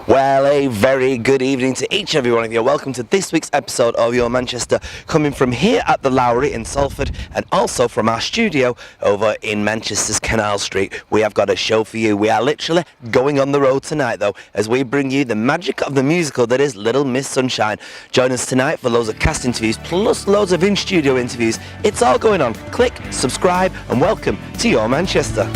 Well, a very good evening to each and every one of you. Welcome to this week's episode of Your Manchester, coming from here at the Lowry in Salford and also from our studio over in Manchester's Canal Street. We have got a show for you. We are literally going on the road tonight, though, as we bring you the magic of the musical that is Little Miss Sunshine. Join us tonight for loads of cast interviews, plus loads of in-studio interviews. It's all going on. Click, subscribe, and welcome to Your Manchester.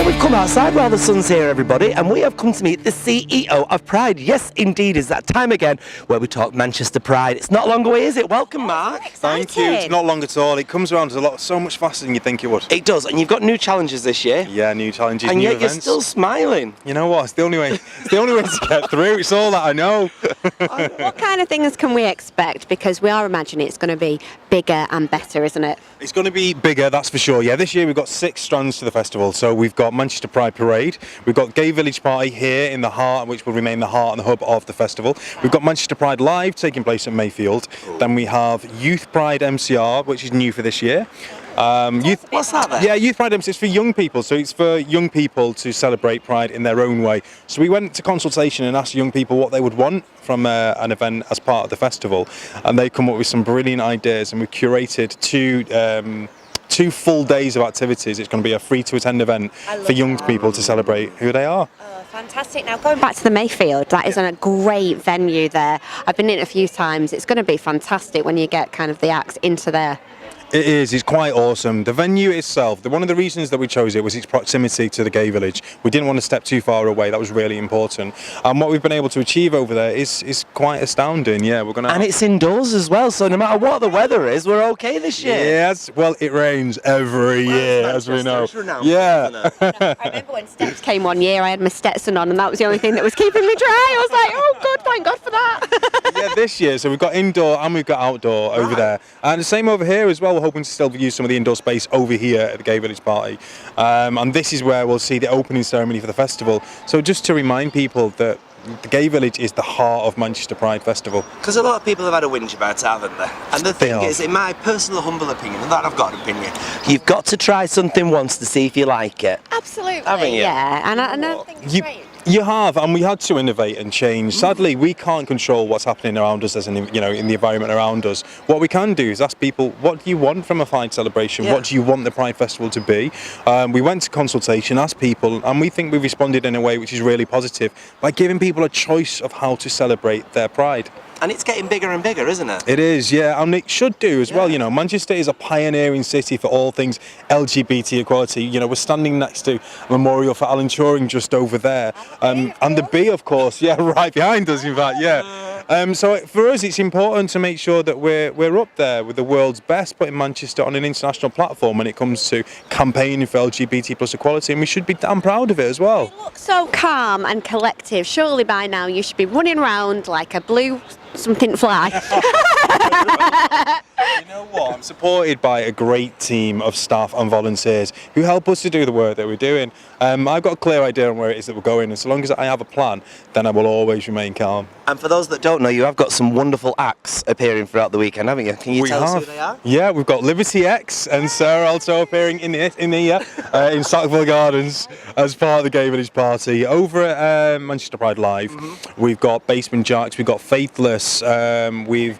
We've come outside while the sun's here, everybody, and we have come to meet the CEO of Pride. Yes, indeed, it's that time again where we talk Manchester Pride. It's not long away, is it? Welcome, Mark. Thank you. It's not long at all. It comes around so much faster than you think it would. It does, and you've got new challenges this year. Yeah, new challenges, and new yet events. You're still smiling. You know what? It's the only way. It's the only way to get through. It's all that I know. What kind of things can we expect? Because we are imagining it's going to be bigger and better, isn't it? It's going to be bigger, that's for sure. Yeah, this year we've got 6 strands to the festival. So we've got Manchester Pride Parade. We've got Gay Village Party here in the heart, which will remain the heart and the hub of the festival. We've got Manchester Pride Live taking place at Mayfield. Then we have Youth Pride MCR, which is new for this year. What's that then? Yeah, Youth Pride MCR is for young people. So it's for young people to celebrate Pride in their own way. So we went to consultation and asked young people what they would want from an event as part of the festival. And they come up with some brilliant ideas, and we've curated two full days of activities. It's going to be a free to attend event for young people to celebrate who they are. Oh, fantastic. Now going back to the Mayfield, that is a great venue there. I've been in it a few times. It's going to be fantastic when you get kind of the acts into there. It is, it's quite awesome. The venue itself, one of the reasons that we chose it was its proximity to the Gay Village. We didn't want to step too far away, that was really important. And what we've been able to achieve over there is quite astounding. Yeah, we're gonna. And it's indoors as well, so no matter what the weather is, we're okay this year. Yes, well, it rains every year, as we know. Yeah. I remember when Steps came one year, I had my Stetson on, and that was the only thing that was keeping me dry. I was like, oh, good, thank God for that. Yeah, this year, so we've got indoor and we've got outdoor over there. And the same over here as well. We're hoping to still use some of the indoor space over here at the Gay Village Party. And this is where we'll see the opening ceremony for the festival. So just to remind people that the Gay Village is the heart of Manchester Pride Festival. Because a lot of people have had a whinge about it, haven't they? And the thing is, in my personal humble opinion, and that I've got an opinion, you've got to try something once to see if you like it. Absolutely. Haven't you? Yeah, and I think it's great. You have, and we had to innovate and change. Sadly, we can't control what's happening around us, in the environment around us. What we can do is ask people, what do you want from a Pride celebration? Yeah. What do you want the Pride Festival to be? We went to consultation, asked people, and we think we responded in a way which is really positive by giving people a choice of how to celebrate their Pride. And it's getting bigger and bigger, isn't it? It is, yeah, and it should do as well. Manchester is a pioneering city for all things LGBT equality. We're standing next to a memorial for Alan Turing just over there. And the B, of course, right behind us, in fact, yeah. So for us, it's important to make sure that we're up there with the world's best, putting Manchester on an international platform when it comes to campaigning for LGBT plus equality, and we should be damn proud of it as well. You look so calm and collective. Surely by now you should be running around like a blue something fly. You know what? I'm supported by a great team of staff and volunteers who help us to do the work that we're doing. I've got a clear idea on where it is that we're going, and so long as I have a plan, then I will always remain calm. And for those that don't know, you have got some wonderful acts appearing throughout the weekend, haven't you? Can you tell us who they are? Yeah, we've got Liberty X and Sarah also appearing in Sackville Gardens as part of the Gay Village Party. Over at Manchester Pride Live, we've got Basement Jacks, we've got Faithless, we've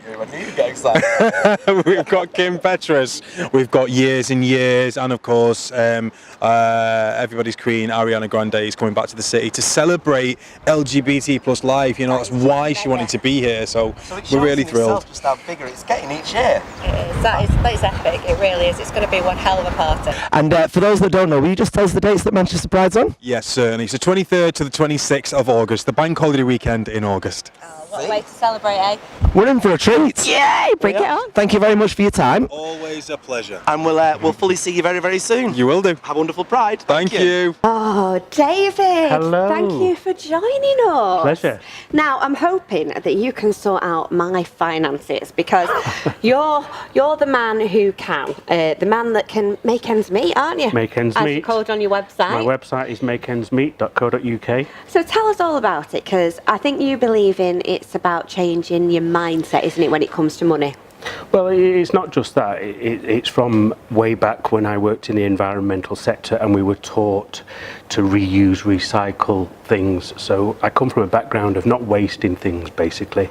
got Kim Petras, we've got Years and Years, and of course everybody's queen Ariana Grande is coming back to the city to celebrate LGBT plus life. That's why she wanted to be here, so we're really thrilled. Just how bigger it's getting each year. It is. That is epic. It really is. It's going to be one hell of a party. And for those that don't know, will you just tell us the dates that Manchester Pride's on? Yes, certainly. It's the 23rd to the 26th of August, the bank holiday weekend in August. What a way to celebrate, eh? We're in for a treat. Yay! Bring it on. Thank you very much for your time. Always a pleasure. And we'll fully see you very, very soon. You will do. Have a wonderful Pride. Thank you. Oh, David. Hello. Thank you for joining us. Pleasure. Now, I'm hoping that you can sort out my finances because you're the man who can, the man that can make ends meet, aren't you? Make ends As meet. you called on your website. My website is makeendsmeet.co.uk. So tell us all about it, because I think you believe in it's about changing your mindset, isn't it, when it comes to money? Well, it's not just that. It's from way back when I worked in the environmental sector and we were taught to reuse, recycle things. So I come from a background of not wasting things, basically.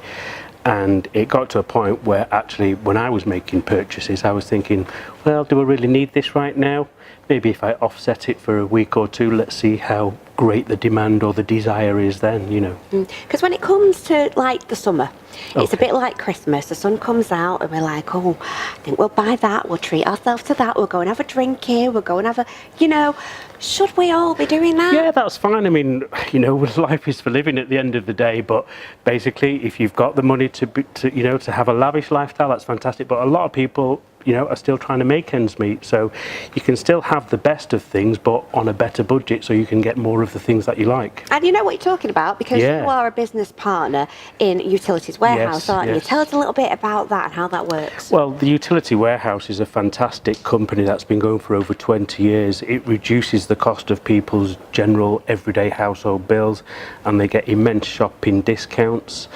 And it got to a point where actually when I was making purchases, I was thinking, well, do I really need this right now? Maybe if I offset it for a week or two, let's see how great the demand or the desire is then, you know. Because when it comes to like the summer, it's a bit like Christmas. The sun comes out and we're like, oh, I think we'll buy that, we'll treat ourselves to that, we'll go and have a drink here, we'll go and have a, you know, should we all be doing that? Yeah, that's fine. I mean, you know, life is for living at the end of the day, but basically if you've got the money to have a lavish lifestyle, that's fantastic. But a lot of people, you know, are still trying to make ends meet. So you can still have the best of things, but on a better budget, so you can get more of the things that you like. And you know what you're talking about, because Yeah. you are a business partner in Utilities Warehouse, Yes, aren't you? yes. Tell us a little bit about that and how that works. Well, the Utility Warehouse is a fantastic company that's been going for over 20 years. It reduces the cost of people's general everyday household bills, and they get immense shopping discounts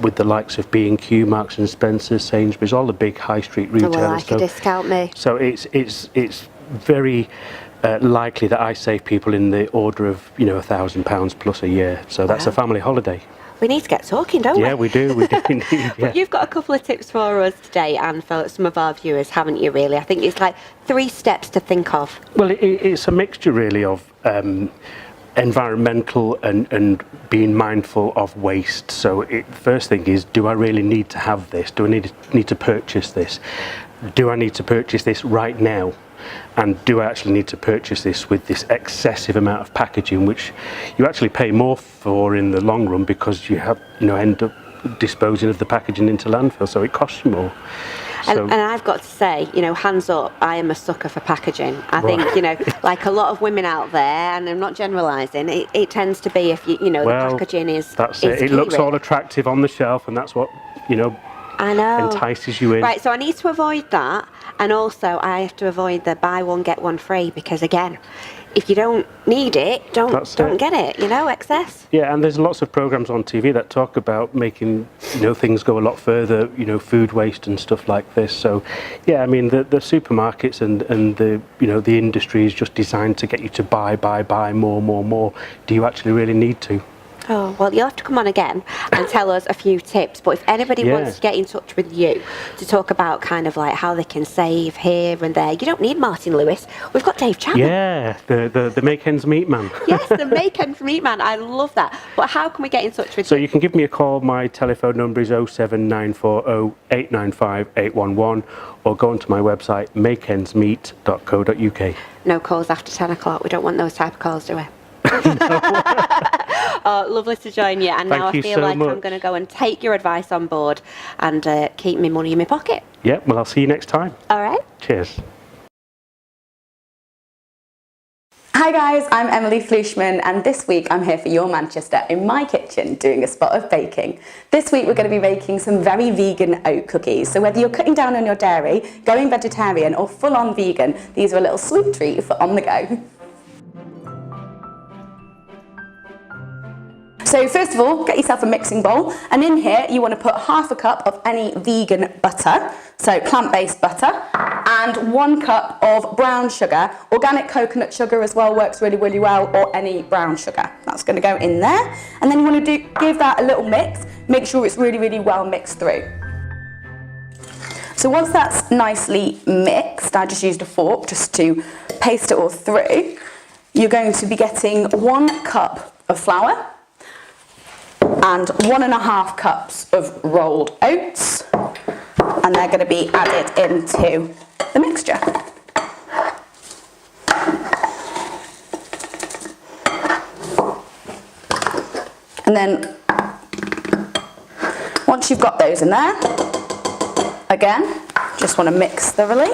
with the likes of B&Q, Marks and Spencer, Sainsbury's, all the big high street retailers. Well, like a discount me. So it's very likely that I save people in the order of, you know, £1,000 plus a year. So that's a family holiday. We need to get talking, don't we? Yeah, we do indeed. Yeah. But you've got a couple of tips for us today and for some of our viewers, haven't you, really? I think it's like 3 steps to think of. Well, it's a mixture really of environmental and being mindful of waste. So first thing is, do I really need to have this? Do I need to purchase this? Do I need to purchase this right now? And do I actually need to purchase this with this excessive amount of packaging, which you actually pay more for in the long run because you have, you know, end up disposing of the packaging into landfill, so it costs you more. And I've got to say, you know, hands up, I am a sucker for packaging. I think, you know, like a lot of women out there, and I'm not generalising, it tends to be if, you know, the packaging is... That's it. It looks all attractive on the shelf, and that's what, you know, I know. entices you in. Right, so I need to avoid that, and also I have to avoid the buy one get one free, because again, if you don't need it, don't get it, you know, excess. Yeah, and there's lots of programs on TV that talk about making, you know, things go a lot further, you know, food waste and stuff like this. So yeah, I mean the supermarkets and the, you know, the industry is just designed to get you to buy more. Do you actually really need to? Oh, well, you'll have to come on again and tell us a few tips. But if anybody wants to get in touch with you to talk about kind of like how they can save here and there, you don't need Martin Lewis. We've got Dave Chapman. Yeah, the Make Ends Meet man. Yes, the Make Ends Meet man. I love that. But how can we get in touch with you? So you can give me a call. My telephone number is 07940 895 811, or go onto my website, makeendsmeet.co.uk. No calls after 10 o'clock. We don't want those type of calls, do we? Oh, lovely to join you. And now I feel like I'm going to go and take your advice on board and keep my money in my pocket. Yeah, well, I'll see you next time. All right. Cheers. Hi guys, I'm Emily Fleeshman, and this week I'm here for your Manchester in my kitchen doing a spot of baking. This week we're going to be making some very vegan oat cookies. So whether you're cutting down on your dairy, going vegetarian or full-on vegan, these are a little sweet treat for on the go. So first of all, get yourself a mixing bowl, and in here you want to put half a cup of any vegan butter, so plant-based butter, and 1 cup of brown sugar. Organic coconut sugar as well works really, really well, or any brown sugar. That's going to go in there, and then you want to give that a little mix. Make sure it's really, really well mixed through. So once that's nicely mixed, I just used a fork just to paste it all through. You're going to be getting 1 cup of flour and 1.5 cups of rolled oats, and they're going to be added into the mixture. And then Once you've got those in there, again, just want to mix thoroughly.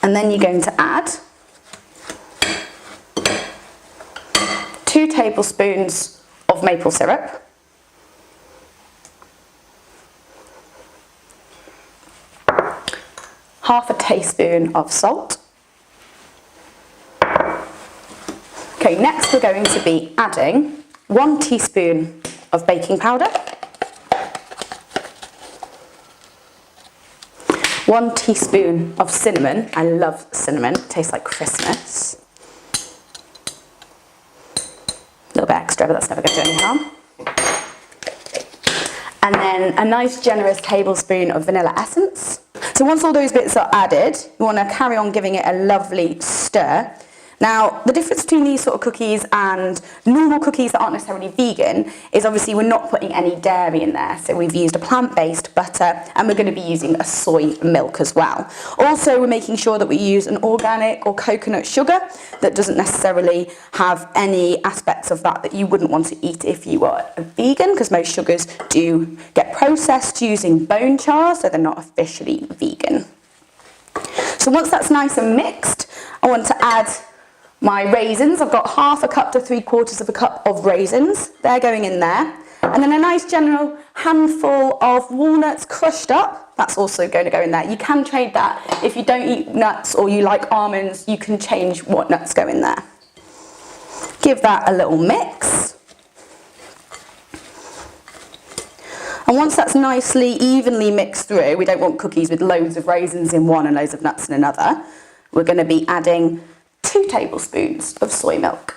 And then you're going to add 2 tablespoons of maple syrup, half a teaspoon of salt. Okay, next we're going to be adding 1 teaspoon of baking powder, 1 teaspoon of cinnamon. I love cinnamon, it tastes like Christmas. A little bit extra, but that's never going to do any harm. And then a nice generous tablespoon of vanilla essence. So once all those bits are added, you want to carry on giving it a lovely stir. Now, the difference between these sort of cookies and normal cookies that aren't necessarily vegan is obviously we're not putting any dairy in there. So we've used a plant-based butter and we're going to be using a soy milk as well. Also, we're making sure that we use an organic or coconut sugar that doesn't necessarily have any aspects of that you wouldn't want to eat if you are a vegan, because most sugars do get processed using bone char, so they're not officially vegan. So once that's nice and mixed, I want to add my raisins. I've got half a cup to 3/4 of a cup of raisins. They're going in there. And then a nice general handful of walnuts crushed up. That's also going to go in there. You can trade that. If you don't eat nuts or you like almonds, you can change what nuts go in there. Give that a little mix. And once that's nicely evenly mixed through, we don't want cookies with loads of raisins in one and loads of nuts in another. We're going to be adding 2 tablespoons of soy milk.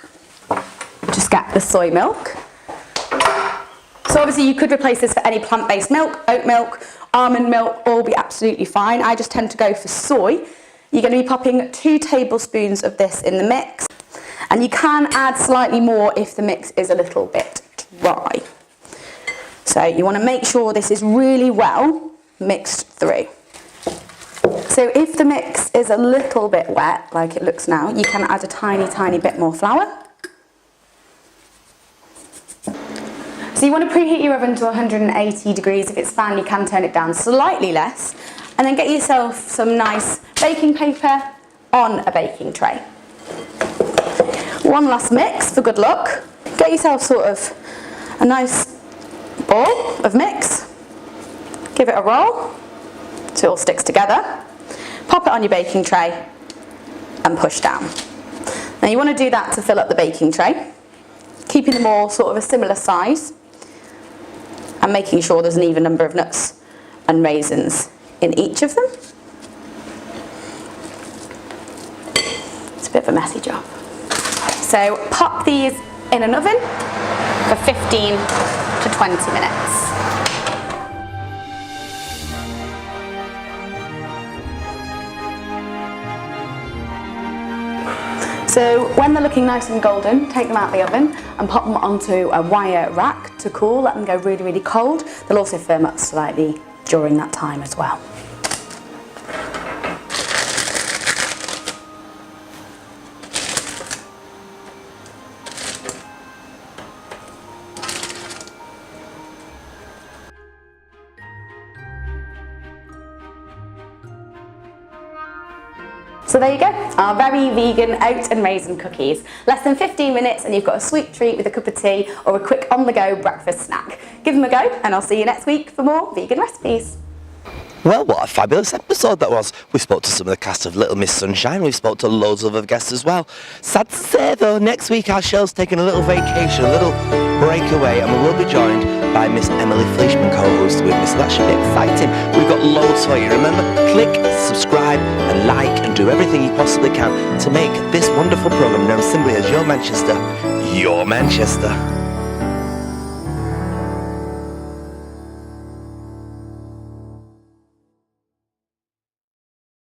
Just get the soy milk. So obviously you could replace this for any plant-based milk, oat milk, almond milk, all be absolutely fine. I just tend to go for soy. You're going to be popping 2 tablespoons of this in the mix. And you can add slightly more if the mix is a little bit dry. So you want to make sure this is really well mixed through. So if the mix is a little bit wet, like it looks now, you can add a tiny, tiny bit more flour. So you want to preheat your oven to 180 degrees. If it's fan, you can turn it down slightly less. And then get yourself some nice baking paper on a baking tray. One last mix for good luck. Get yourself sort of a nice ball of mix. Give it a roll so it all sticks together. Pop it on your baking tray and push down. Now you want to do that to fill up the baking tray, keeping them all sort of a similar size and making sure there's an even number of nuts and raisins in each of them. It's a bit of a messy job. So pop these in an oven for 15 to 20 minutes. So when they're looking nice and golden, take them out of the oven and pop them onto a wire rack to cool. Let them go really, really cold. They'll also firm up slightly during that time as well. So there you go, our very vegan oat and raisin cookies. Less than 15 minutes and you've got a sweet treat with a cup of tea or a quick on-the-go breakfast snack. Give them a go and I'll see you next week for more vegan recipes. Well, what a fabulous episode that was. We spoke to some of the cast of Little Miss Sunshine. We spoke to loads of other guests as well. Sad to say, though, next week our show's taking a little vacation, a little breakaway, and we will be joined by Miss Emily Fleeshman, co-host with me, so that should be exciting. We've got loads for you. Remember, click, subscribe, and like, and do everything you possibly can to make this wonderful programme known simply as Your Manchester, Your Manchester.